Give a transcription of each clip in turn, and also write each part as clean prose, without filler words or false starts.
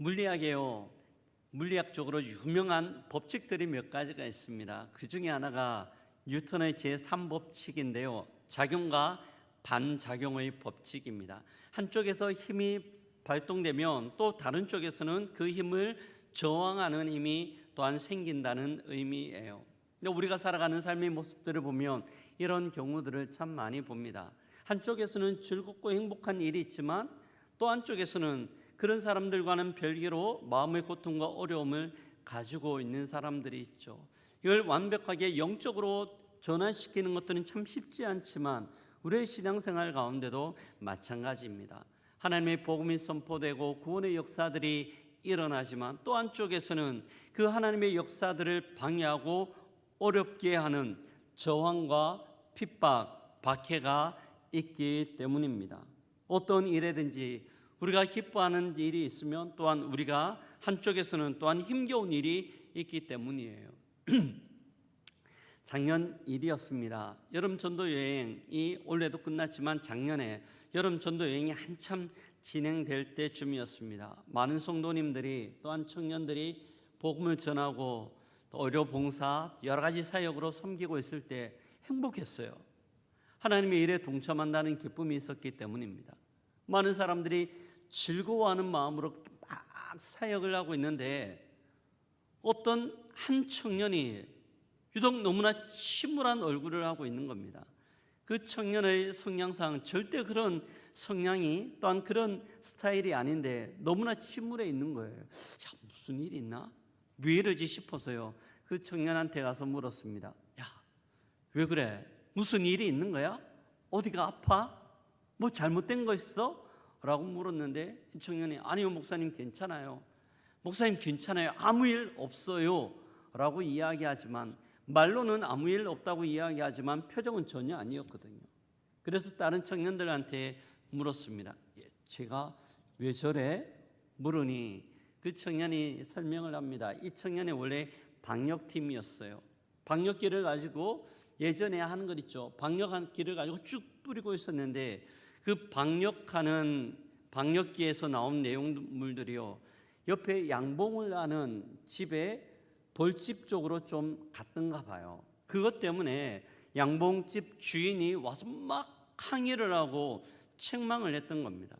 물리학에요, 물리학적으로 유명한 법칙들이 몇 가지가 있습니다. 그 중에 하나가 뉴턴의 제3법칙인데요. 작용과 반작용의 법칙입니다. 한쪽에서 힘이 발동되면 또 다른 쪽에서는 그 힘을 저항하는 힘이 또한 생긴다는 의미예요. 근데 우리가 살아가는 삶의 모습들을 보면 이런 경우들을 참 많이 봅니다. 한쪽에서는 즐겁고 행복한 일이 있지만 또 한쪽에서는 그런 사람들과는 별개로 마음의 고통과 어려움을 가지고 있는 사람들이 있죠. 이걸 완벽하게 영적으로 전환시키는 것들은 참 쉽지 않지만 우리의 신앙생활 가운데도 마찬가지입니다. 하나님의 복음이 선포되고 구원의 역사들이 일어나지만 또 한쪽에서는 그 하나님의 역사들을 방해하고 어렵게 하는 저항과 핍박, 박해가 있기 때문입니다. 어떤 일에든지 우리가 기뻐하는 일이 있으면 또한 우리가 한쪽에서는 또한 힘겨운 일이 있기 때문이에요. 작년 일이었습니다. 여름 전도 여행이 올해도 끝났지만 작년에 여름 전도 여행이 한참 진행될 때쯤이었습니다. 많은 성도님들이 또한 청년들이 복음을 전하고 또 의료 봉사 여러 가지 사역으로 섬기고 있을 때 행복했어요. 하나님의 일에 동참한다는 기쁨이 있었기 때문입니다. 많은 사람들이 즐거워하는 마음으로 막 사역을 하고 있는데 어떤 한 청년이 유독 너무나 침울한 얼굴을 하고 있는 겁니다. 그 청년의 성향상 절대 그런 성향이 또한 그런 스타일이 아닌데 너무나 침울해 있는 거예요. 야, 무슨 일이 있나? 왜 이러지 싶어서요. 그 청년한테 가서 물었습니다. 야, 왜 그래? 무슨 일이 있는 거야? 어디가 아파? 뭐 잘못된 거 있어? 라고 물었는데 이 청년이 아니요 목사님 괜찮아요. 목사님 괜찮아요. 아무 일 없어요. 라고 이야기하지만 말로는 아무 일 없다고 이야기하지만 표정은 전혀 아니었거든요. 그래서 다른 청년들한테 물었습니다. 제가 왜 저래? 물으니 그 청년이 설명을 합니다. 이 청년이 원래 방역팀이었어요. 방역기를 가지고 예전에 하는 것 있죠. 방역기를 가지고 쭉 뿌리고 있었는데 그 방역기에서 나온 내용물들이요. 옆에 양봉을 하는 집에 벌집 쪽으로 좀 갔던가 봐요. 그것 때문에 양봉집 주인이 와서 막 항의를 하고 책망을 했던 겁니다.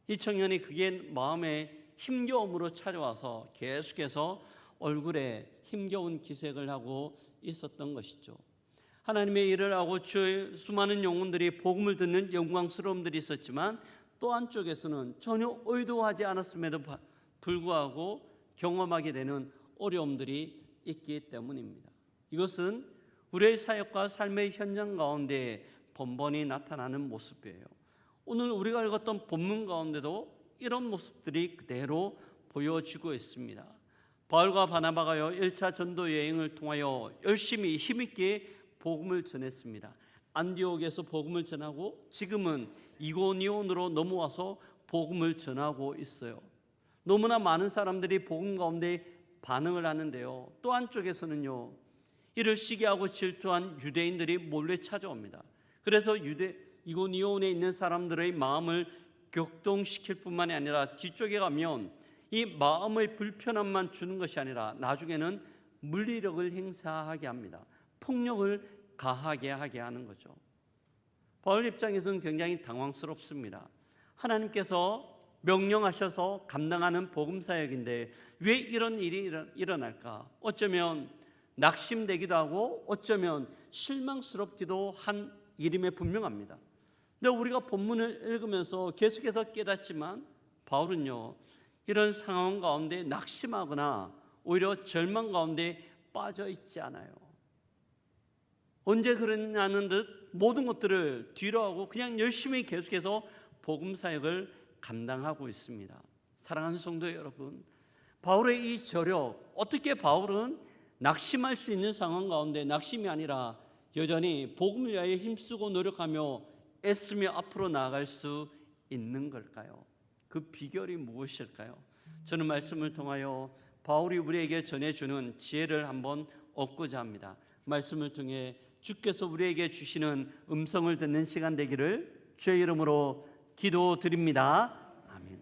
이 청년이 그게 마음에 힘겨움으로 찾아와서 계속해서 얼굴에 힘겨운 기색을 하고 있었던 것이죠. 하나님의 일을 하고 주의 수많은 영혼들이 복음을 듣는 영광스러움들이 있었지만 또 한쪽에서는 전혀 의도하지 않았음에도 불구하고 경험하게 되는 어려움들이 있기 때문입니다. 이것은 우리의 사역과 삶의 현장 가운데 번번이 나타나는 모습이에요. 오늘 우리가 읽었던 본문 가운데도 이런 모습들이 그대로 보여지고 있습니다. 바울과 바나바가요 1차 전도 여행을 통하여 열심히 힘있게 복음을 전했습니다. 안디옥에서 복음을 전하고 지금은 이고니온으로 넘어와서 복음을 전하고 있어요. 너무나 많은 사람들이 복음 가운데 반응을 하는데요. 또 한쪽에서는요, 이를 시기하고 질투한 유대인들이 몰래 찾아옵니다. 그래서 이고니온에 있는 사람들의 마음을 격동시킬 뿐만이 아니라 뒤쪽에 가면 이 마음의 불편함만 주는 것이 아니라 나중에는 물리력을 행사하게 합니다. 폭력을 가하게 하게 하는 거죠. 바울 입장에서는 굉장히 당황스럽습니다. 하나님께서 명령하셔서 감당하는 복음 사역인데 왜 이런 일이 일어날까? 어쩌면 낙심되기도 하고 어쩌면 실망스럽기도 한 일임에 분명합니다. 근데 우리가 본문을 읽으면서 계속해서 깨닫지만 바울은요, 이런 상황 가운데 낙심하거나 오히려 절망 가운데 빠져 있지 않아요. 언제 그러냐는 듯 모든 것들을 뒤로하고 그냥 열심히 계속해서 복음 사역을 감당하고 있습니다. 사랑하는 성도 여러분, 바울의 이 저력, 어떻게 바울은 낙심할 수 있는 상황 가운데 낙심이 아니라 여전히 복음을 위하여 힘쓰고 노력하며 애쓰며 앞으로 나아갈 수 있는 걸까요? 그 비결이 무엇일까요? 저는 말씀을 통하여 바울이 우리에게 전해주는 지혜를 한번 얻고자 합니다. 말씀을 통해 주께서 우리에게 주시는 음성을 듣는 시간 되기를 주의 이름으로 기도드립니다. 아멘.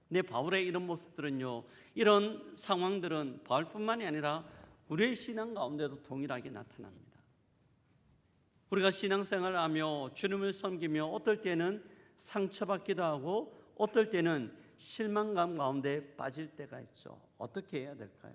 근데 바울의 이런 모습들은요, 이런 상황들은 바울뿐만이 아니라 우리의 신앙 가운데도 동일하게 나타납니다. 우리가 신앙생활을 하며 주님을 섬기며 어떨 때는 상처받기도 하고 어떨 때는 실망감 가운데 빠질 때가 있죠. 어떻게 해야 될까요?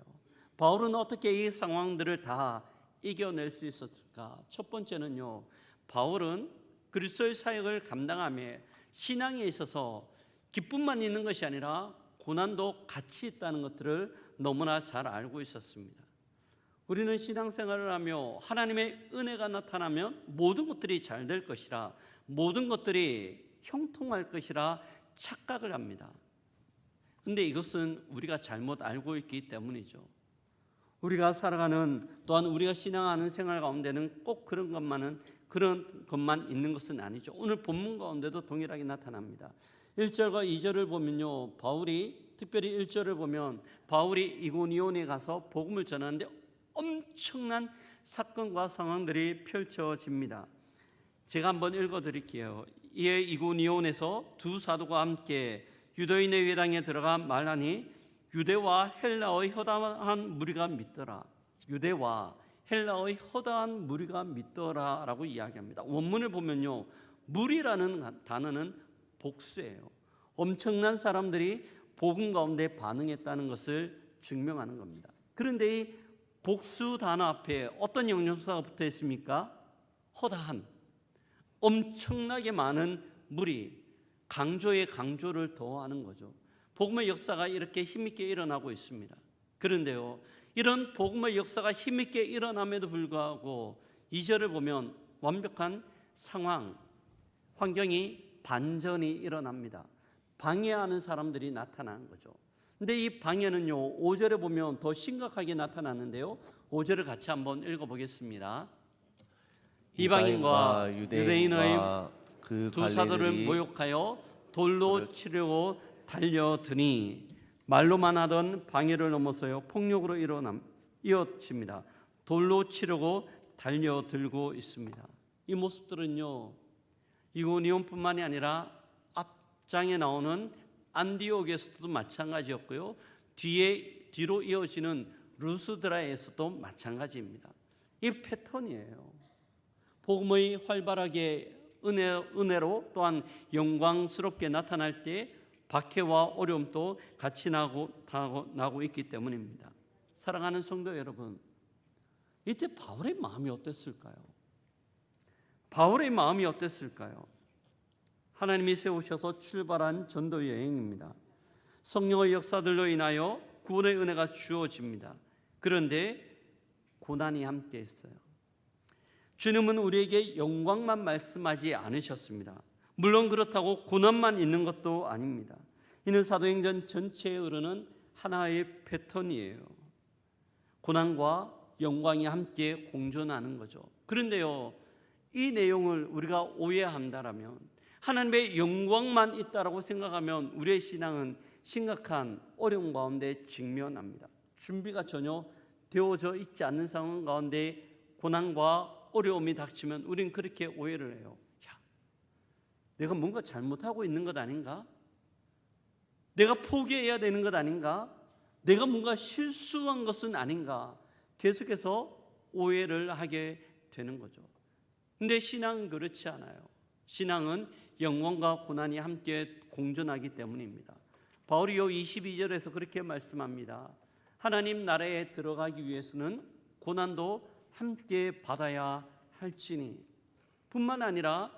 바울은 어떻게 이 상황들을 다 이겨낼 수 있었을까? 첫 번째는요, 바울은 그리스도의 사역을 감당하며 신앙에 있어서 기쁨만 있는 것이 아니라 고난도 같이 있다는 것들을 너무나 잘 알고 있었습니다. 우리는 신앙생활을 하며 하나님의 은혜가 나타나면 모든 것들이 잘 될 것이라, 모든 것들이 형통할 것이라 착각을 합니다. 그런데 이것은 우리가 잘못 알고 있기 때문이죠. 우리가 살아가는, 또한 우리가 신앙하는 생활 가운데는 꼭 그런 것만 있는 것은 아니죠. 오늘 본문 가운데도 동일하게 나타납니다. 1절과 2절을 보면요, 바울이 특별히 1절을 보면 바울이 이고니온에 가서 복음을 전하는데 엄청난 사건과 상황들이 펼쳐집니다. 제가 한번 읽어드릴게요. 이에 이고니온에서 두 사도가 함께 유대인의 회당에 들어가 말하니 유대와 헬라의 허다한 무리가 믿더라. 유대와 헬라의 허다한 무리가 믿더라 라고 이야기합니다. 원문을 보면요, 무리라는 단어는 복수예요. 엄청난 사람들이 복음 가운데 반응했다는 것을 증명하는 겁니다. 그런데 이 복수 단어 앞에 어떤 형용사가 붙어 있습니까? 허다한, 엄청나게 많은 무리, 강조에 강조를 더하는 거죠. 복음의 역사가 이렇게 힘있게 일어나고 있습니다. 그런데요, 이런 복음의 역사가 힘있게 일어남에도 불구하고 2절을 보면 완벽한 상황, 환경이 반전이 일어납니다. 방해하는 사람들이 나타나는 거죠. 근데 이 방해는요, 5절에 보면 더 심각하게 나타나는데요, 5절을 같이 한번 읽어보겠습니다. 이방인과 유대인의 그 두 사도를 모욕하여 돌로 치려고 달려드니 말로만 하던 방해를 넘어서요 폭력으로 이어집니다. 돌로 치려고 달려들고 있습니다. 이 모습들은요, 이고니온뿐만이 아니라 앞장에 나오는 안디옥에서도 마찬가지였고요, 뒤로 이어지는 루스드라에서도 마찬가지입니다. 이 패턴이에요. 복음의 활발하게 은혜로 또한 영광스럽게 나타날 때 박해와 어려움도 같이 나고 있기 때문입니다. 사랑하는 성도 여러분, 이때 바울의 마음이 어땠을까요? 바울의 마음이 어땠을까요? 하나님이 세우셔서 출발한 전도 여행입니다. 성령의 역사들로 인하여 구원의 은혜가 주어집니다. 그런데 고난이 함께 있어요. 주님은 우리에게 영광만 말씀하지 않으셨습니다. 물론 그렇다고 고난만 있는 것도 아닙니다. 이는 사도행전 전체에 흐르는 하나의 패턴이에요. 고난과 영광이 함께 공존하는 거죠. 그런데요, 이 내용을 우리가 오해한다라면, 하나님의 영광만 있다라고 생각하면 우리의 신앙은 심각한 어려움 가운데 직면합니다. 준비가 전혀 되어져 있지 않는 상황 가운데 고난과 어려움이 닥치면 우리는 그렇게 오해를 해요. 야, 내가 뭔가 잘못하고 있는 것 아닌가? 내가 포기해야 되는 것 아닌가? 내가 뭔가 실수한 것은 아닌가? 계속해서 오해를 하게 되는 거죠. 근데 신앙은 그렇지 않아요. 신앙은 영광과 고난이 함께 공존하기 때문입니다. 바울이 22절에서 그렇게 말씀합니다. 하나님 나라에 들어가기 위해서는 고난도 함께 받아야 할지니, 뿐만 아니라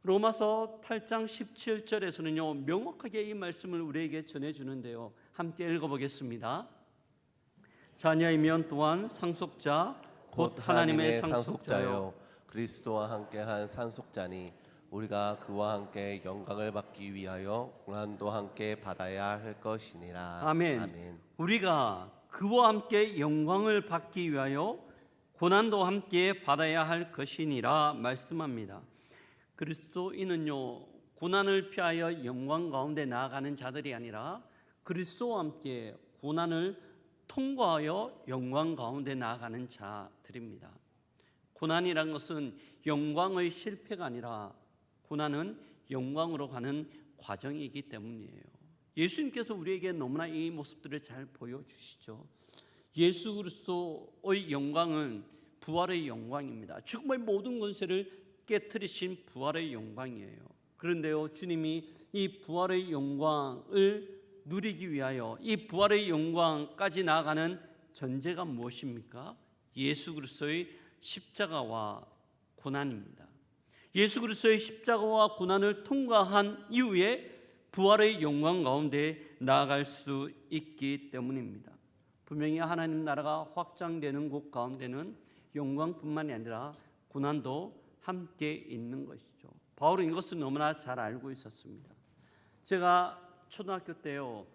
로마서 8장 17절에서는요 명확하게 이 말씀을 우리에게 전해주는데요, 함께 읽어보겠습니다. 자녀이면 또한 상속자 곧 하나님의 상속자요 그리스도와 함께한 상속자니 우리가 그와 함께 영광을 받기 위하여 고난도 함께 받아야 할 것이니라. 아멘. 아멘. 우리가 그와 함께 영광을 받기 위하여 고난도 함께 받아야 할 것이니라 말씀합니다. 그리스도인은요 고난을 피하여 영광 가운데 나아가는 자들이 아니라 그리스도와 함께 고난을 통과하여 영광 가운데 나아가는 자들입니다. 고난이란 것은 영광의 실패가 아니라 고난은 영광으로 가는 과정이기 때문이에요. 예수님께서 우리에게 너무나 이 모습들을 잘 보여주시죠. 예수 그리스도의 영광은 부활의 영광입니다. 죽음의 모든 권세를 깨뜨리신 부활의 영광이에요. 그런데요, 주님이 이 부활의 영광을 누리기 위하여 이 부활의 영광까지 나아가는 전제가 무엇입니까? 예수 그리스도의 십자가와 고난입니다. 예수 그리스도의 십자가와 고난을 통과한 이후에 부활의 영광 가운데 나아갈 수 있기 때문입니다. 분명히 하나님 나라가 확장되는 곳 가운데는 영광뿐만이 아니라 고난도 함께 있는 것이죠. 바울은 이것을 너무나 잘 알고 있었습니다. 제가 초등학교 때요,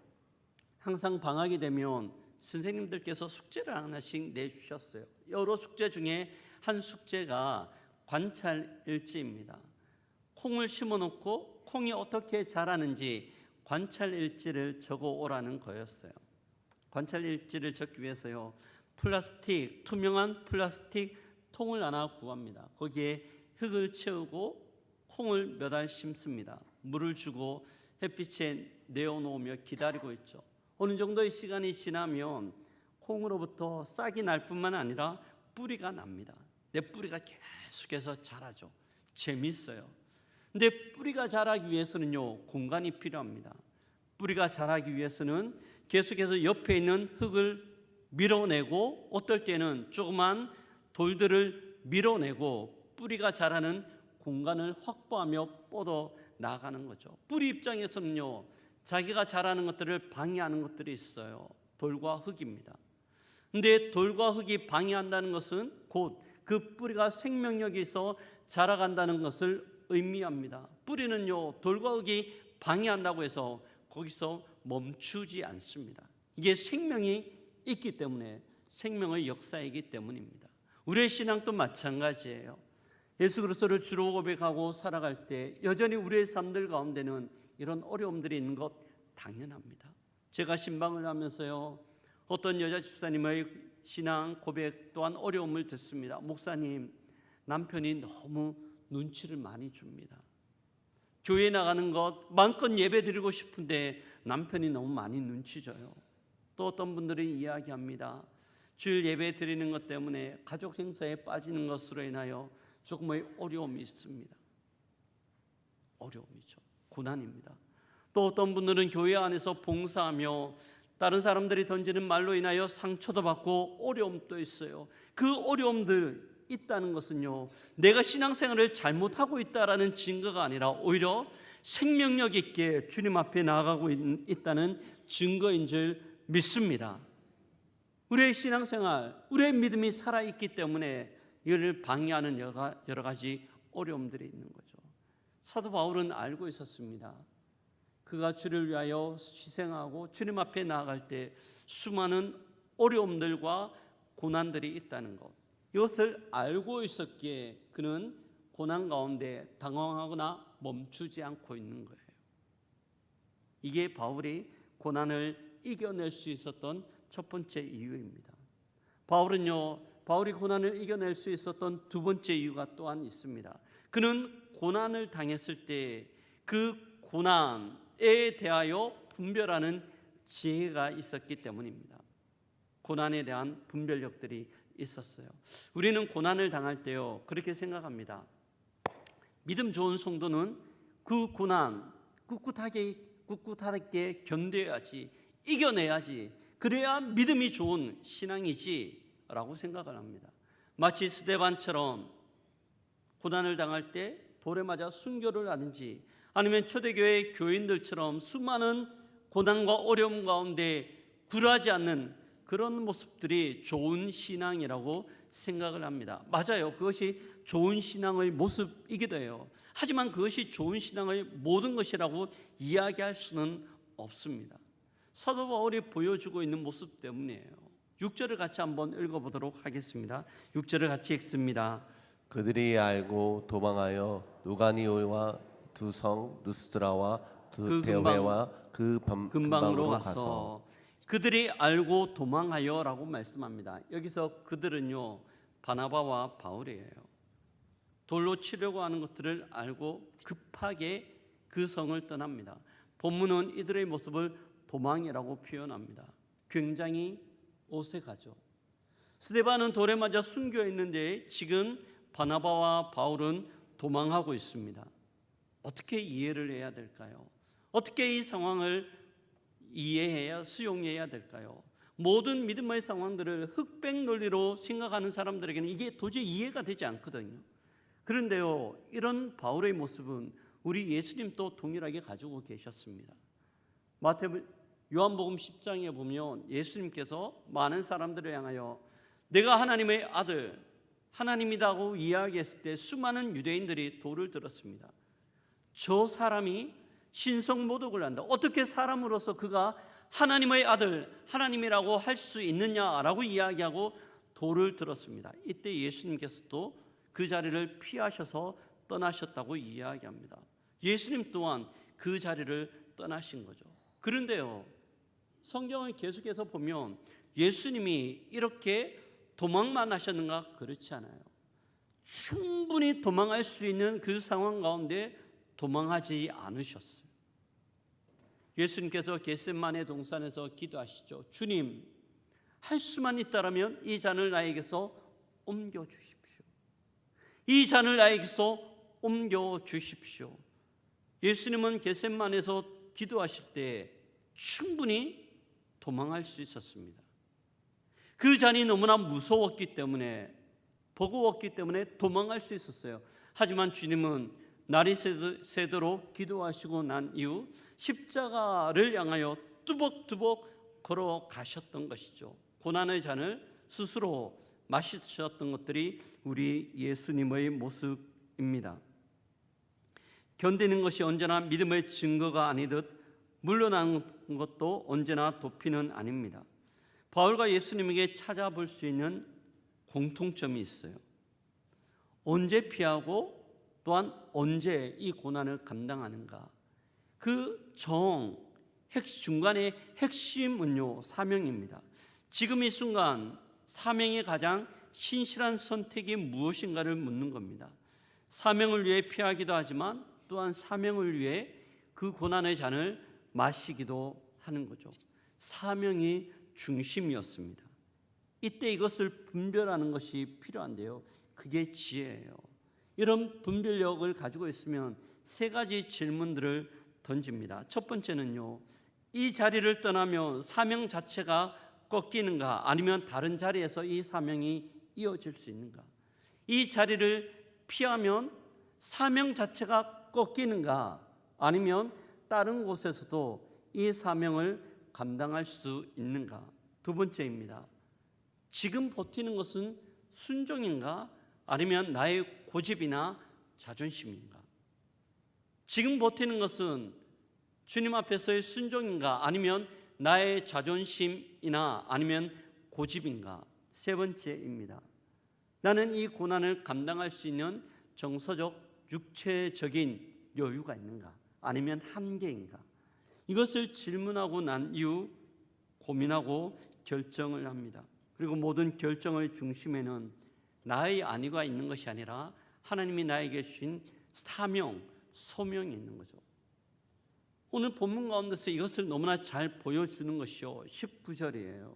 항상 방학이 되면 선생님들께서 숙제를 하나씩 내주셨어요. 여러 숙제 중에 한 숙제가 관찰일지입니다. 콩을 심어놓고 콩이 어떻게 자라는지 관찰일지를 적어오라는 거였어요. 관찰일지를 적기 위해서요, 투명한 플라스틱 통을 하나 구합니다. 거기에 흙을 채우고 콩을 몇 알 심습니다. 물을 주고 햇빛에 내어놓으며 기다리고 있죠. 어느 정도의 시간이 지나면 콩으로부터 싹이 날 뿐만 아니라 뿌리가 납니다. 내 뿌리가 계속해서 자라죠. 재밌어요. 근데 뿌리가 자라기 위해서는요, 공간이 필요합니다. 뿌리가 자라기 위해서는 계속해서 옆에 있는 흙을 밀어내고, 어떨 때는 조그만 돌들을 밀어내고 뿌리가 자라는 공간을 확보하며 뻗어 나가는 거죠. 뿌리 입장에서는요, 자기가 자라는 것들을 방해하는 것들이 있어요. 돌과 흙입니다. 근데 돌과 흙이 방해한다는 것은 곧 그 뿌리가 생명력이 있어 자라간다는 것을 의미합니다. 뿌리는요, 돌과 흙이 방해한다고 해서 거기서 멈추지 않습니다. 이게 생명이 있기 때문에, 생명의 역사이기 때문입니다. 우리의 신앙도 마찬가지예요. 예수 그리스도를 주로 고백하고 살아갈 때 여전히 우리의 삶들 가운데는 이런 어려움들이 있는 것 당연합니다. 제가 신방을 하면서요, 어떤 여자 집사님의 신앙 고백 또한 어려움을 듣습니다. 목사님, 남편이 너무 눈치를 많이 줍니다. 교회 나가는 것 마음껏 예배 드리고 싶은데 남편이 너무 많이 눈치 줘요. 또 어떤 분들이 이야기합니다. 주일 예배 드리는 것 때문에 가족 행사에 빠지는 것으로 인하여 조금의 어려움이 있습니다. 어려움이죠. 고난입니다. 또 어떤 분들은 교회 안에서 봉사하며 다른 사람들이 던지는 말로 인하여 상처도 받고 어려움도 있어요. 그 어려움들 있다는 것은요, 내가 신앙생활을 잘못하고 있다라는 증거가 아니라 오히려 생명력 있게 주님 앞에 나아가고 있다는 증거인 줄 믿습니다. 우리의 신앙생활, 우리의 믿음이 살아있기 때문에 이를 방해하는 여러 가지 어려움들이 있는 거죠. 사도 바울은 알고 있었습니다. 그가 주를 위하여 희생하고 주님 앞에 나아갈 때 수많은 어려움들과 고난들이 있다는 것, 이것을 알고 있었기에 그는 고난 가운데 당황하거나 멈추지 않고 있는 거예요. 이게 바울이 고난을 이겨낼 수 있었던 첫 번째 이유입니다. 바울이 고난을 이겨낼 수 있었던 두 번째 이유가 또한 있습니다. 그는 고난을 당했을 때 그 고난에 대하여 분별하는 지혜가 있었기 때문입니다. 고난에 대한 분별력들이 있었어요. 우리는 고난을 당할 때요, 그렇게 생각합니다. 믿음 좋은 성도는 그 고난 꿋꿋하게 견뎌야지, 이겨내야지, 그래야 믿음이 좋은 신앙이지 라고 생각을 합니다. 마치 스데반처럼 고난을 당할 때 돌에 맞아 순교를 하든지, 아니면 초대교회 교인들처럼 수많은 고난과 어려움 가운데 굴하지 않는 그런 모습들이 좋은 신앙이라고 생각을 합니다. 맞아요. 그것이 좋은 신앙의 모습이기도 해요. 하지만 그것이 좋은 신앙의 모든 것이라고 이야기할 수는 없습니다. 사도 바울이 보여주고 있는 모습 때문이에요. 6절을 같이 한번 읽어보도록 하겠습니다. 6절을 같이 읽습니다. 그들이 알고 도망하여 누가니오와 두 성 루스드라와 두 데베와 그 근방으로 가서, 그들이 알고 도망하여 라고 말씀합니다. 여기서 그들은요, 바나바와 바울이에요. 돌로 치려고 하는 것들을 알고 급하게 그 성을 떠납니다. 본문은 이들의 모습을 도망이라고 표현합니다. 굉장히 어색하죠. 스데반은 돌에 맞아 순교해 있는데 지금 바나바와 바울은 도망하고 있습니다. 어떻게 이해를 해야 될까요? 어떻게 이 상황을 이해해야 수용해야 될까요? 모든 믿음의 상황들을 흑백 논리로 생각하는 사람들에게는 이게 도저히 이해가 되지 않거든요. 그런데요, 이런 바울의 모습은 우리 예수님도 동일하게 가지고 계셨습니다. 요한복음 10장에 보면 예수님께서 많은 사람들을 향하여 내가 하나님의 아들, 하나님이라고 이야기했을 때 수많은 유대인들이 돌을 들었습니다. 저 사람이 신성모독을 한다. 어떻게 사람으로서 그가 하나님의 아들, 하나님이라고 할 수 있느냐라고 이야기하고 돌을 들었습니다. 이때 예수님께서도 그 자리를 피하셔서 떠나셨다고 이야기합니다. 예수님 또한 그 자리를 떠나신 거죠. 그런데요, 성경을 계속해서 보면 예수님이 이렇게 도망만 하셨는가? 그렇지 않아요. 충분히 도망할 수 있는 그 상황 가운데 도망하지 않으셨어요. 예수님께서 겟세마네 동산에서 기도하시죠. 주님, 할 수만 있다라면 이 잔을 나에게서 옮겨 주십시오. 이 잔을 나에게서 옮겨 주십시오. 예수님은 겟세마네에서 기도하실 때 충분히 도망할 수 있었습니다. 그 잔이 너무나 무서웠기 때문에, 버거웠기 때문에 도망할 수 있었어요. 하지만 주님은 날이 새도록 기도하시고 난 이후 십자가를 향하여 뚜벅뚜벅 걸어가셨던 것이죠. 고난의 잔을 스스로 마시셨던 것들이 우리 예수님의 모습입니다. 견디는 것이 언제나 믿음의 증거가 아니듯 물러나는 것도 언제나 도피는 아닙니다. 바울과 예수님에게 찾아볼 수 있는 공통점이 있어요. 언제 피하고 또한 언제 이 고난을 감당하는가. 그 중간의 핵심은요, 사명입니다. 지금 이 순간 사명의 가장 신실한 선택이 무엇인가를 묻는 겁니다. 사명을 위해 피하기도 하지만 또한 사명을 위해 그 고난의 잔을 마시기도 하는 거죠. 사명이 중심이었습니다. 이때 이것을 분별하는 것이 필요한데요, 그게 지혜예요. 이런 분별력을 가지고 있으면 세 가지 질문들을 던집니다. 첫 번째는요, 이 자리를 떠나면 사명 자체가 꺾이는가, 아니면 다른 자리에서 이 사명이 이어질 수 있는가? 이 자리를 피하면 사명 자체가 꺾이는가, 아니면 다른 곳에서도 이 사명을 감당할 수 있는가? 두 번째입니다. 지금 버티는 것은 순종인가, 아니면 나의 고집이나 자존심인가? 지금 버티는 것은 주님 앞에서의 순종인가, 아니면 나의 자존심이나 아니면 고집인가? 세 번째입니다. 나는 이 고난을 감당할 수 있는 정서적, 육체적인 여유가 있는가, 아니면 한계인가? 이것을 질문하고 난 이후 고민하고 결정을 합니다. 그리고 모든 결정의 중심에는 나의 안위가 있는 것이 아니라 하나님이 나에게 주신 사명, 소명이 있는 거죠. 오늘 본문 가운데서 이것을 너무나 잘 보여주는 것이요, 19절이에요.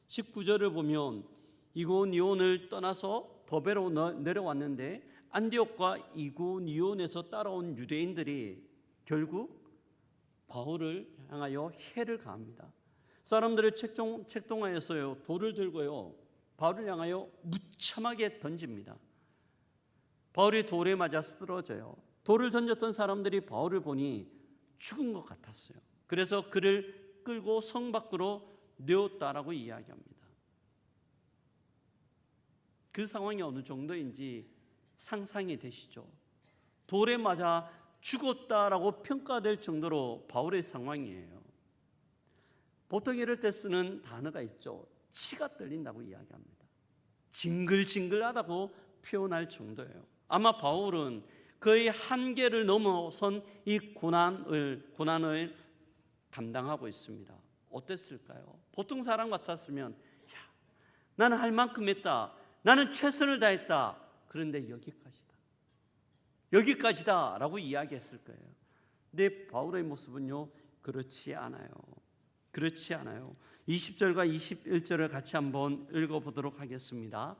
19절을 보면 이고니온을 떠나서 더베로 내려왔는데 안디옥과 이고니온에서 따라온 유대인들이 결국 바울을 향하여 해를 가합니다. 사람들을 책동하여서요, 돌을 들고요, 바울을 향하여 무참하게 던집니다. 바울이 돌에 맞아 쓰러져요. 돌을 던졌던 사람들이 바울을 보니 죽은 것 같았어요. 그래서 그를 끌고 성 밖으로 내었다라고 이야기합니다. 그 상황이 어느 정도인지 상상이 되시죠? 돌에 맞아 죽었다라고 평가될 정도로 바울의 상황이에요. 보통 이럴 때 쓰는 단어가 있죠. 치가 떨린다고 이야기합니다. 징글징글하다고 표현할 정도예요. 아마 바울은 그의 한계를 넘어선 이 고난을 감당하고 있습니다. 어땠을까요? 보통 사람 같았으면 나는 할 만큼 했다, 나는 최선을 다했다, 그런데 여기까지다 라고 이야기했을 거예요. 근데 바울의 모습은요, 그렇지 않아요. 그렇지 않아요. 20절과 21절을 같이 한번 읽어보도록 하겠습니다.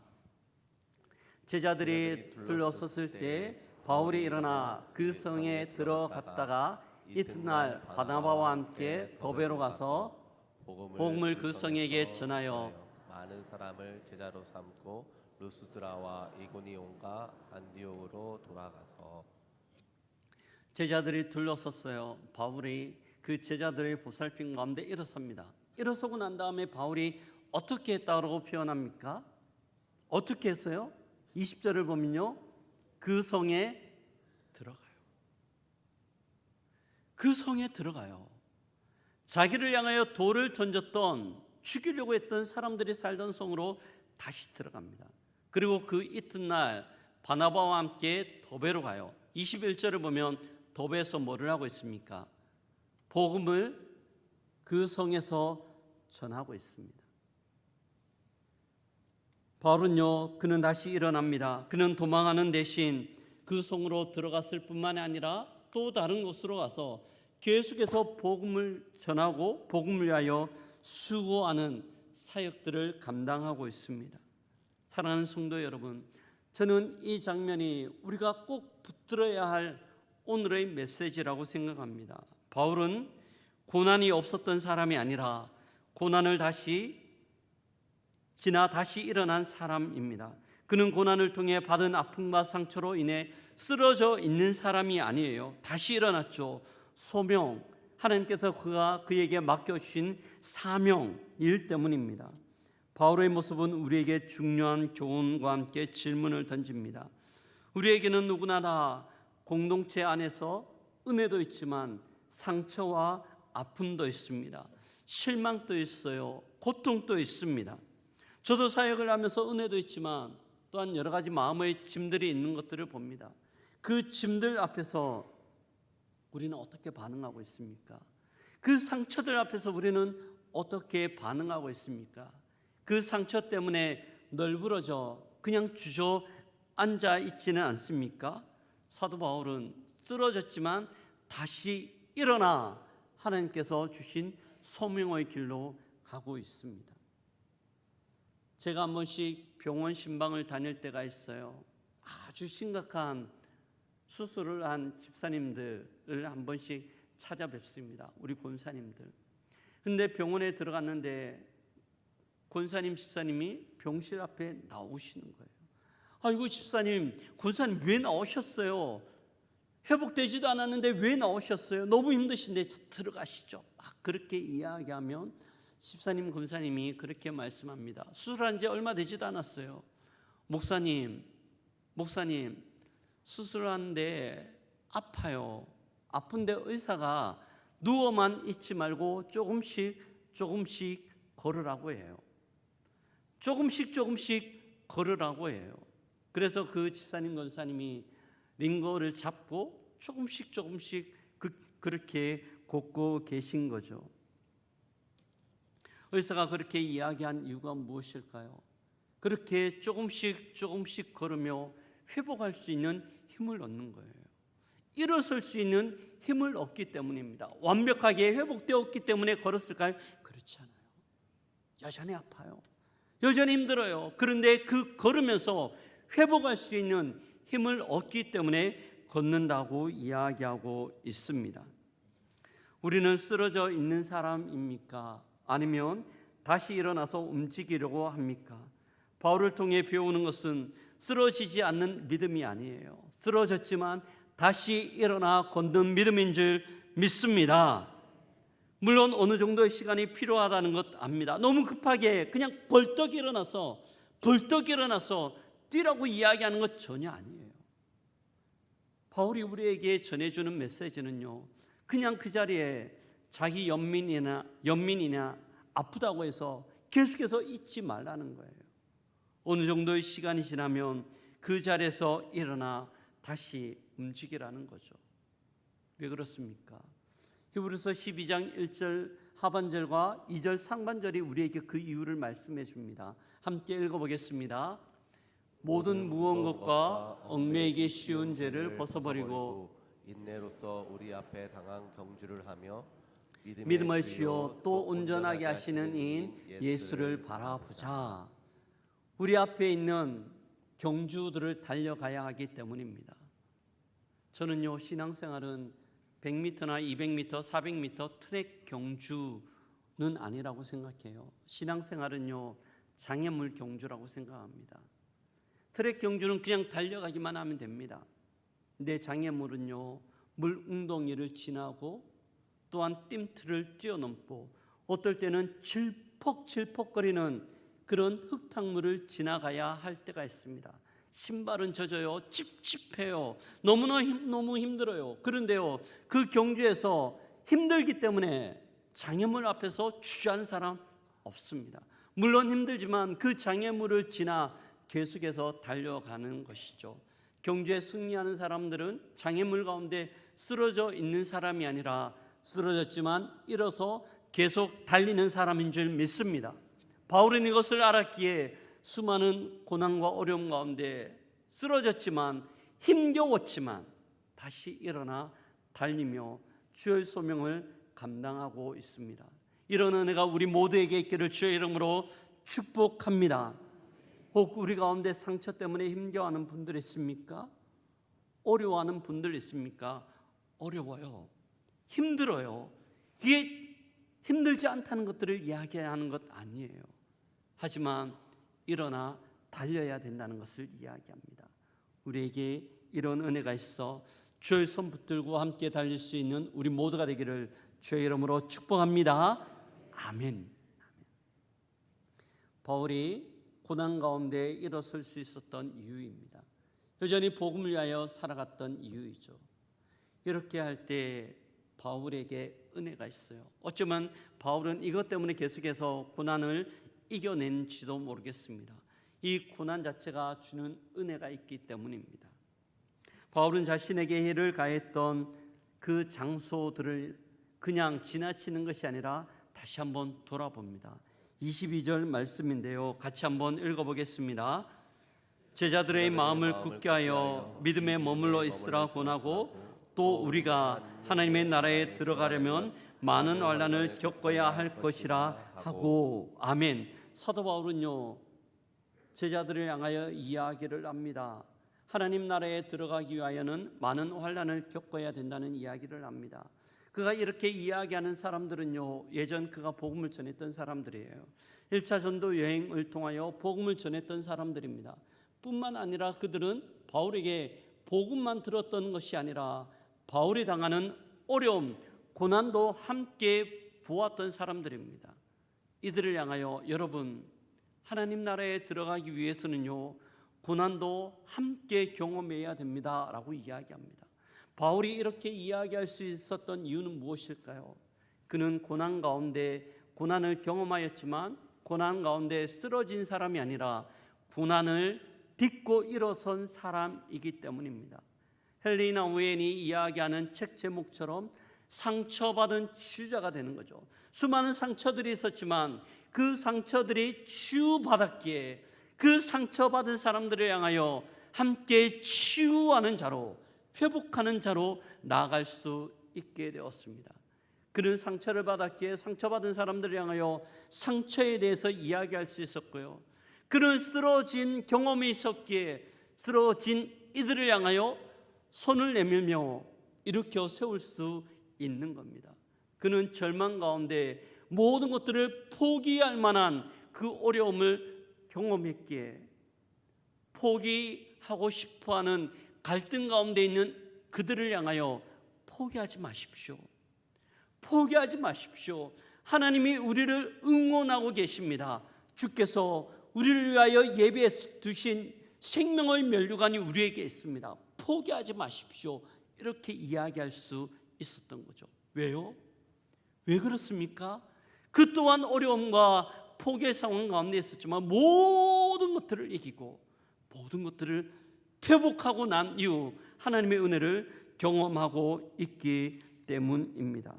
제자들이 둘러섰을 때 바울이 일어나 그 성에 들어갔다가 이튿날 바나바와 함께 더베로 가서 복음을 그 성에게 전하여 많은 사람을 제자로 삼고 루스드라와 이고니온과 안디옥으로 돌아가서 제자들이 둘러섰어요. 바울이 그 제자들의 보살핌 가운데 일어섭니다. 일어서고 난 다음에 바울이 어떻게 했다고 표현합니까? 어떻게 했어요? 20절을 보면요, 그 성에 들어가요. 그 성에 들어가요. 자기를 향하여 돌을 던졌던, 죽이려고 했던 사람들이 살던 성으로 다시 들어갑니다. 그리고 그 이튿날 바나바와 함께 더베로 가요. 21절을 보면 더베에서 뭐를 하고 있습니까? 복음을 그 성에서 전하고 있습니다. 바울은요, 그는 다시 일어납니다. 그는 도망하는 대신 그 성으로 들어갔을 뿐만 아니라 또 다른 곳으로 가서 계속해서 복음을 전하고 복음을 위하여 수고하는 사역들을 감당하고 있습니다. 사랑하는 성도 여러분, 저는 이 장면이 우리가 꼭 붙들어야 할 오늘의 메시지라고 생각합니다. 바울은 고난이 없었던 사람이 아니라 고난을 지나 다시 일어난 사람입니다. 그는 고난을 통해 받은 아픔과 상처로 인해 쓰러져 있는 사람이 아니에요. 다시 일어났죠. 소명, 하나님께서 그에게 맡겨주신 사명일 때문입니다. 바울의 모습은 우리에게 중요한 교훈과 함께 질문을 던집니다. 우리에게는 누구나 다 공동체 안에서 은혜도 있지만 상처와 아픔도 있습니다. 실망도 있어요. 고통도 있습니다. 저도 사역을 하면서 은혜도 있지만 또한 여러 가지 마음의 짐들이 있는 것들을 봅니다. 그 짐들 앞에서 우리는 어떻게 반응하고 있습니까? 그 상처들 앞에서 우리는 어떻게 반응하고 있습니까? 그 상처 때문에 널브러져 그냥 주저앉아 있지는 않습니까? 사도 바울은 쓰러졌지만 다시 일어나 하나님께서 주신 소명의 길로 가고 있습니다. 제가 한 번씩 병원 신방을 다닐 때가 있어요. 아주 심각한 수술을 한 집사님들을 한 번씩 찾아뵙습니다. 우리 권사님들. 근데 병원에 들어갔는데 권사님, 집사님이 병실 앞에 나오시는 거예요. 아이고 집사님, 권사님 왜 나오셨어요? 회복되지도 않았는데 왜 나오셨어요? 너무 힘드신데 들어가시죠. 막 그렇게 이야기하면 집사님, 권사님이 그렇게 말씀합니다. 수술한 지 얼마 되지도 않았어요. 목사님, 수술하는데 아파요. 아픈데 의사가 누워만 있지 말고 조금씩 걸으라고 해요. 조금씩 걸으라고 해요. 그래서 그 집사님, 권사님이 링거를 잡고 조금씩 그렇게 걷고 계신 거죠. 의사가 그렇게 이야기한 이유가 무엇일까요? 그렇게 조금씩 걸으며 회복할 수 있는 힘을 얻는 거예요. 일어설 수 있는 힘을 얻기 때문입니다. 완벽하게 회복되었기 때문에 걸었을까요? 그렇지 않아요. 여전히 아파요. 여전히 힘들어요. 그런데 그 걸으면서 회복할 수 있는 힘을 얻기 때문에 걷는다고 이야기하고 있습니다. 우리는 쓰러져 있는 사람입니까? 아니면 다시 일어나서 움직이려고 합니까? 바울을 통해 배우는 것은 쓰러지지 않는 믿음이 아니에요. 쓰러졌지만 다시 일어나 걷는 믿음인 줄 믿습니다. 물론 어느 정도의 시간이 필요하다는 것 압니다. 너무 급하게 그냥 벌떡 일어나서 뛰라고 이야기하는 것 전혀 아니에요. 바울이 우리에게 전해주는 메시지는요, 그냥 그 자리에 자기 연민이나 아프다고 해서 계속해서 잊지 말라는 거예요. 어느 정도의 시간이 지나면 그 자리에서 일어나 다시 움직이라는 거죠. 왜 그렇습니까? 히브리서 12장 1절 하반절과 2절 상반절이 우리에게 그 이유를 말씀해 줍니다. 함께 읽어보겠습니다. 모든 무언 것과 얽매이기 쉬운 죄를 벗어버리고 인내로서 우리 앞에 당한 경주를 하며 믿음의 주요 또 온전하게 하시는 이인 예수를 바라보자. 우리 앞에 있는 경주들을 달려가야 하기 때문입니다. 저는요, 신앙생활은 100m나 200m, 400m 트랙 경주는 아니라고 생각해요. 신앙생활은요, 장애물 경주라고 생각합니다. 트랙 경주는 그냥 달려가기만 하면 됩니다. 내 장애물은요, 물 웅덩이를 지나고 또한 뜀틀을 뛰어넘고 어떨 때는 질퍽질퍽거리는 그런 흙탕물을 지나가야 할 때가 있습니다. 신발은 젖어요. 찝찝해요. 너무 힘들어요. 그런데요, 그 경주에서 힘들기 때문에 장애물 앞에서 주저하는 사람 없습니다. 물론 힘들지만 그 장애물을 지나 계속해서 달려가는 것이죠. 경주에 승리하는 사람들은 장애물 가운데 쓰러져 있는 사람이 아니라 쓰러졌지만 일어서 계속 달리는 사람인 줄 믿습니다. 바울은 이것을 알았기에 수많은 고난과 어려움 가운데 쓰러졌지만 힘겨웠지만 다시 일어나 달리며 주의 소명을 감당하고 있습니다. 이런 은혜가 우리 모두에게 있기를 주의 이름으로 축복합니다. 혹 우리 가운데 상처 때문에 힘겨워하는 분들 있습니까? 어려워하는 분들 있습니까? 어려워요. 힘들어요. 이게 힘들지 않다는 것들을 이야기하는 것 아니에요. 하지만 일어나 달려야 된다는 것을 이야기합니다. 우리에게 이런 은혜가 있어 주의 손 붙들고 함께 달릴 수 있는 우리 모두가 되기를 주의 이름으로 축복합니다. 아멘. 바울이 고난 가운데 일어설 수 있었던 이유입니다. 여전히 복음을 위하여 살아갔던 이유이죠. 이렇게 할 때 바울에게 은혜가 있어요. 어쩌면 바울은 이것 때문에 계속해서 고난을 이겨낸지도 모르겠습니다. 이 고난 자체가 주는 은혜가 있기 때문입니다. 바울은 자신에게 해를 가했던 그 장소들을 그냥 지나치는 것이 아니라 다시 한번 돌아봅니다. 22절 말씀인데요, 같이 한번 읽어보겠습니다. 제자들의 마음을 굳게 하여 믿음에 머물러 있으라 권하고 또 우리가 하나님의 나라에 들어가려면 많은 환난을 겪어야 할 것이라 하고. 아멘. 사도 바울은요, 제자들을 향하여 이야기를 합니다. 하나님 나라에 들어가기 위하여는 많은 환난을 겪어야 된다는 이야기를 합니다. 그가 이렇게 이야기하는 사람들은요, 예전 그가 복음을 전했던 사람들이에요. 1차 전도 여행을 통하여 복음을 전했던 사람들입니다. 뿐만 아니라 그들은 바울에게 복음만 들었던 것이 아니라 바울이 당하는 어려움, 고난도 함께 보았던 사람들입니다. 이들을 향하여 여러분, 하나님 나라에 들어가기 위해서는요, 고난도 함께 경험해야 됩니다 라고 이야기합니다. 바울이 이렇게 이야기할 수 있었던 이유는 무엇일까요? 그는 고난 가운데 고난을 경험하였지만 고난 가운데 쓰러진 사람이 아니라 고난을 딛고 일어선 사람이기 때문입니다. 헬리나 우엔이 이야기하는 책 제목처럼 상처받은 치유자가 되는 거죠. 수많은 상처들이 있었지만 그 상처들이 치유받았기에 그 상처받은 사람들을 향하여 함께 치유하는 자로, 회복하는 자로 나아갈 수 있게 되었습니다. 그는 상처를 받았기에 상처받은 사람들을 향하여 상처에 대해서 이야기할 수 있었고요, 그는 쓰러진 경험이 있었기에 쓰러진 이들을 향하여 손을 내밀며 일으켜 세울 수 있는 겁니다. 그는 절망 가운데 모든 것들을 포기할 만한 그 어려움을 경험했기에 포기하고 싶어하는 갈등 가운데 있는 그들을 향하여 포기하지 마십시오. 포기하지 마십시오. 하나님이 우리를 응원하고 계십니다. 주께서 우리를 위하여 예비해 두신 생명의 면류관이 우리에게 있습니다. 포기하지 마십시오. 이렇게 이야기할 수 있었던 거죠. 왜요? 왜 그렇습니까? 그 또한 어려움과 포기의 상황 가운데 있었지만 모든 것들을 이기고 모든 것들을 회복하고 난 이후 하나님의 은혜를 경험하고 있기 때문입니다.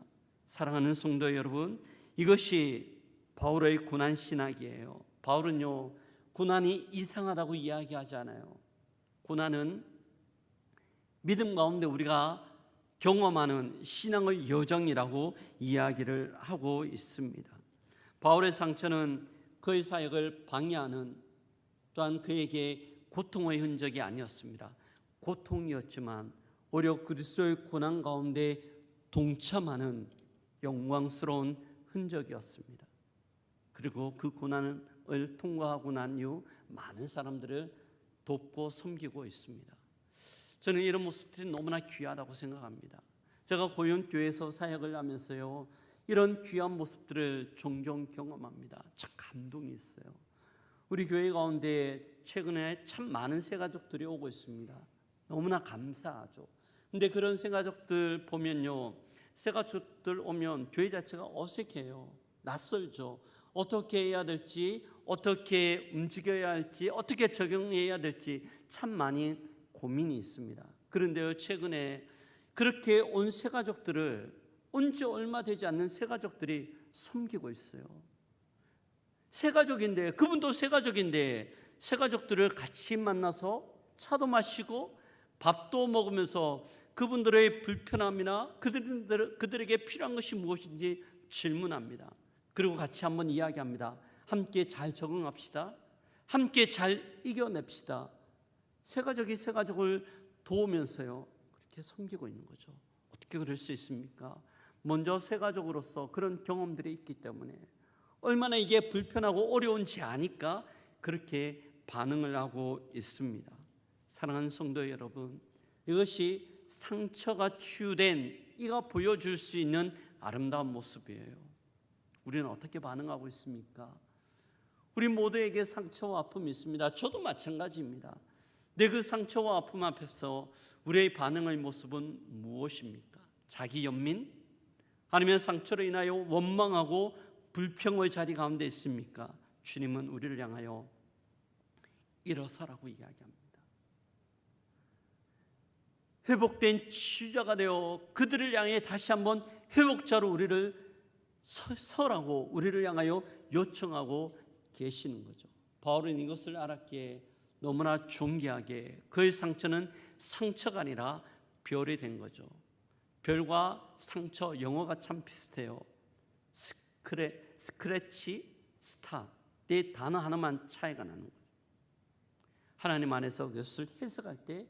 사랑하는 성도 여러분, 이것이 바울의 고난 신학이에요. 바울은요, 고난이 이상하다고 이야기하지 않아요. 고난은 믿음 가운데 우리가 경험하는 신앙의 여정이라고 이야기를 하고 있습니다. 바울의 상처는 그의 사역을 방해하는, 또한 그에게 고통의 흔적이 아니었습니다. 고통이었지만 오히려 그리스도의 고난 가운데 동참하는 영광스러운 흔적이었습니다. 그리고 그 고난을 통과하고 난 이후 많은 사람들을 돕고 섬기고 있습니다. 저는 이런 모습들이 너무나 귀하다고 생각합니다. 제가 고용교회에서 사역을 하면서요, 이런 귀한 모습들을 종종 경험합니다. 참 감동이 있어요. 우리 교회 가운데 최근에 참 많은 새가족들이 오고 있습니다. 너무나 감사하죠. 근데 그런 새가족들 보면요, 새가족들 오면 교회 자체가 어색해요. 낯설죠. 어떻게 해야 될지, 어떻게 움직여야 할지, 어떻게 적용해야 될지 참 많이 고민이 있습니다. 그런데요, 최근에 그렇게 온 새가족들을 온지 얼마 되지 않는 새가족들이 섬기고 있어요. 새가족인데, 그분도 새가족인데 새가족들을 같이 만나서 차도 마시고 밥도 먹으면서 그분들의 불편함이나 그들에게 필요한 것이 무엇인지 질문합니다. 그리고 같이 한번 이야기합니다. 함께 잘 적응합시다. 함께 잘 이겨냅시다. 새가족이 새가족을 도우면서요, 그렇게 섬기고 있는 거죠. 어떻게 그럴 수 있습니까? 먼저 새가족으로서 그런 경험들이 있기 때문에 얼마나 이게 불편하고 어려운지 아니까 그렇게 반응을 하고 있습니다. 사랑하는 성도 여러분, 이것이 상처가 치유된 이가 보여줄 수 있는 아름다운 모습이에요. 우리는 어떻게 반응하고 있습니까? 우리 모두에게 상처와 아픔이 있습니다. 저도 마찬가지입니다. 내 그 상처와 아픔 앞에서 우리의 반응의 모습은 무엇입니까? 자기 연민? 아니면 상처로 인하여 원망하고 불평의 자리 가운데 있습니까? 주님은 우리를 향하여 일어서라고 이야기합니다. 회복된 치유자가 되어 그들을 향해 다시 한번 회복자로 우리를 서라고 우리를 향하여 요청하고 계시는 거죠. 바울은 이것을 알았기에 너무나 존귀하게 그의 상처는 상처가 아니라 별이 된 거죠. 별과 상처, 영어가 참 비슷해요. 스크래치, 스타, 이 단어 하나만 차이가 나는 거예요. 하나님 안에서 그것을 해석할 때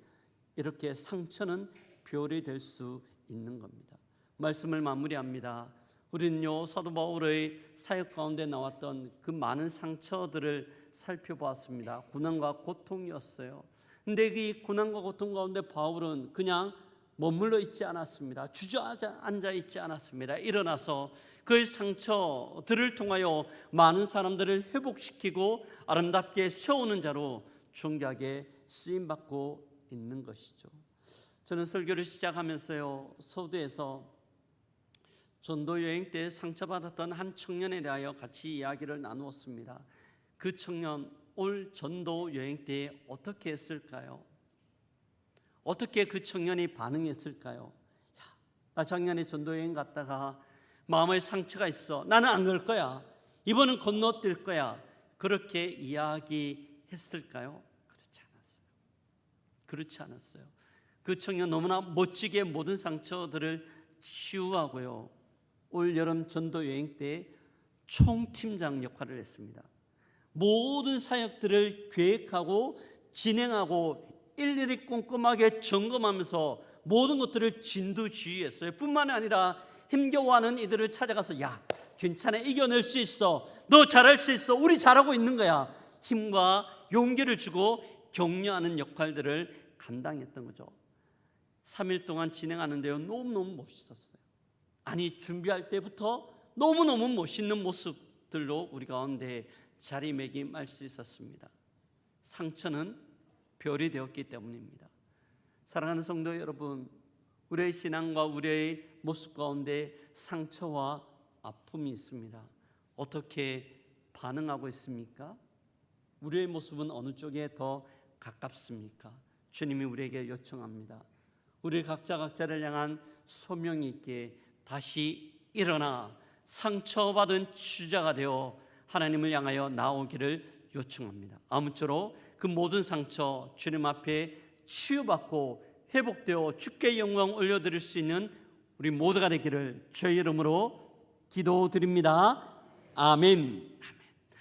이렇게 상처는 별이 될 수 있는 겁니다. 말씀을 마무리합니다. 우리는요, 사도 바울의 사역 가운데 나왔던 그 많은 상처들을 살펴보았습니다. 고난과 고통이었어요. 근데 이 고난과 고통 가운데 바울은 그냥 머물러 있지 않았습니다. 주저앉아 있지 않았습니다. 일어나서 그의 상처들을 통하여 많은 사람들을 회복시키고 아름답게 세우는 자로 존귀하게 쓰임받고 있는 것이죠. 저는 설교를 시작하면서요, 서두에서 전도 여행 때 상처받았던 한 청년에 대하여 같이 이야기를 나누었습니다. 그 청년 올 전도 여행 때 어떻게 했을까요? 어떻게 그 청년이 반응했을까요? 나 작년에 전도 여행 갔다가 마음에 상처가 있어. 나는 안 갈 거야. 이번은 건너뛸 거야. 그렇게 이야기했을까요? 그렇지 않았어요. 그 청년 너무나 멋지게 모든 상처들을 치유하고요, 올 여름 전도 여행 때 총팀장 역할을 했습니다. 모든 사역들을 계획하고 진행하고 일일이 꼼꼼하게 점검하면서 모든 것들을 진두지휘했어요. 뿐만 아니라 힘겨워하는 이들을 찾아가서 야, 괜찮아, 이겨낼 수 있어, 너 잘할 수 있어, 우리 잘하고 있는 거야, 힘과 용기를 주고 격려하는 역할들을 감당했던 거죠. 3일 동안 진행하는데요, 너무너무 멋있었어요. 아니, 준비할 때부터 너무너무 멋있는 모습들로 우리 가운데 자리매김할 수 있었습니다. 상처는 별이 되었기 때문입니다. 사랑하는 성도 여러분, 우리의 신앙과 우리의 모습 가운데 상처와 아픔이 있습니다. 어떻게 반응하고 있습니까? 우리의 모습은 어느 쪽에 더 가깝습니까? 주님이 우리에게 요청합니다. 우리 각자를 향한 소명이 있게 다시 일어나 상처받은 치유자가 되어 하나님을 향하여 나오기를 요청합니다. 아무쪼록 그 모든 상처 주님 앞에 치유받고 회복되어 주께 영광 올려드릴 수 있는 우리 모두가 되기를 주의 이름으로 기도드립니다. 아멘.